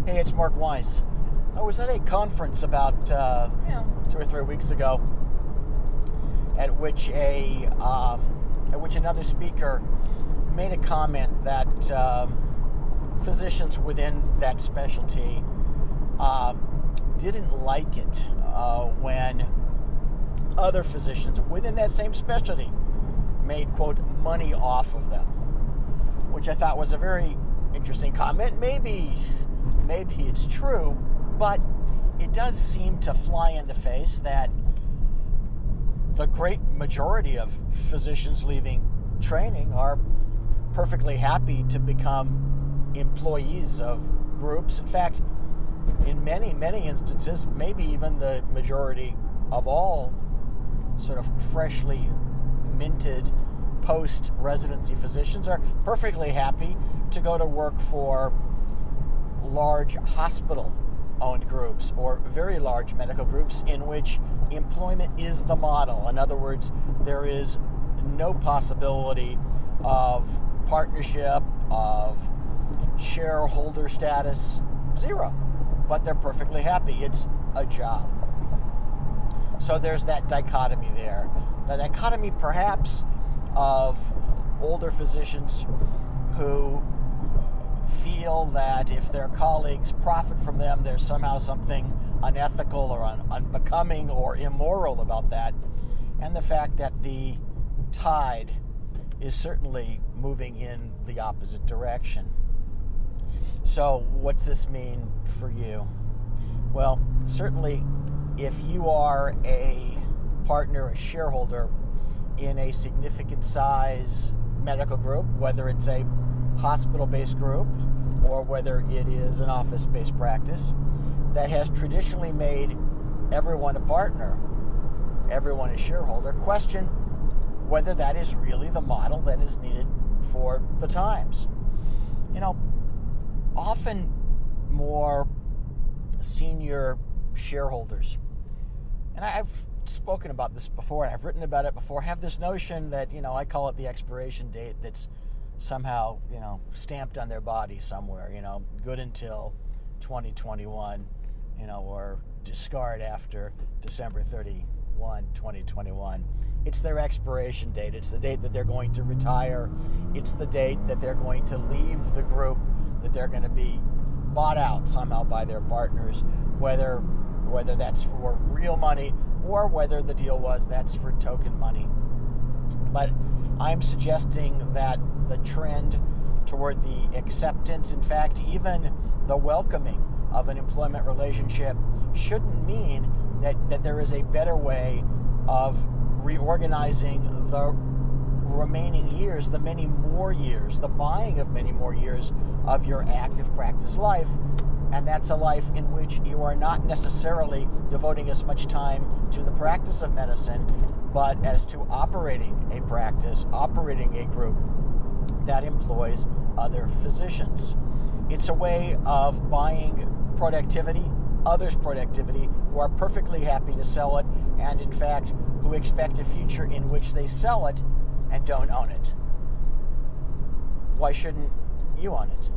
Hey, it's Mark Weiss. I was at a conference about 2 or 3 weeks ago, at which another speaker made a comment that physicians within that specialty didn't like it when other physicians within that same specialty made, quote, money off of them, which I thought was a very interesting comment. Maybe it's true, but it does seem to fly in the face that the great majority of physicians leaving training are perfectly happy to become employees of groups. In fact, in many, many instances, maybe even the majority of all sort of freshly minted post-residency physicians are perfectly happy to go to work for large hospital-owned groups or very large medical groups in which employment is the model. In other words, there is no possibility of partnership, of shareholder status, zero. But they're perfectly happy. It's a job. So there's that dichotomy there. The dichotomy perhaps of older physicians who feel that if their colleagues profit from them, there's somehow something unethical or unbecoming or immoral about that. And the fact that the tide is certainly moving in the opposite direction. So what's this mean for you? Well, certainly if you are a partner, a shareholder in a significant size medical group, whether it's a hospital-based group or whether it is an office-based practice that has traditionally made everyone a partner, everyone a shareholder, question whether that is really the model that is needed for the times. Often more senior shareholders, and I've spoken about this before and I've written about it before, have this notion that, I call it the expiration date that's somehow, stamped on their body somewhere, good until 2021, or discard after December 31, 2021. It's their expiration date. It's the date that they're going to retire. It's the date that they're going to leave the group, that they're going to be bought out somehow by their partners, whether that's for real money or whether the deal was that's for token money. But I'm suggesting that the trend toward the acceptance, in fact, even the welcoming of an employment relationship shouldn't mean that there is a better way of reorganizing the remaining years, the many more years, the buying of many more years of your active practice life. And that's a life in which you are not necessarily devoting as much time to the practice of medicine, but as to operating a practice, operating a group that employs other physicians. It's a way of buying productivity, others' productivity, who are perfectly happy to sell it, and in fact, who expect a future in which they sell it and don't own it. Why shouldn't you own it?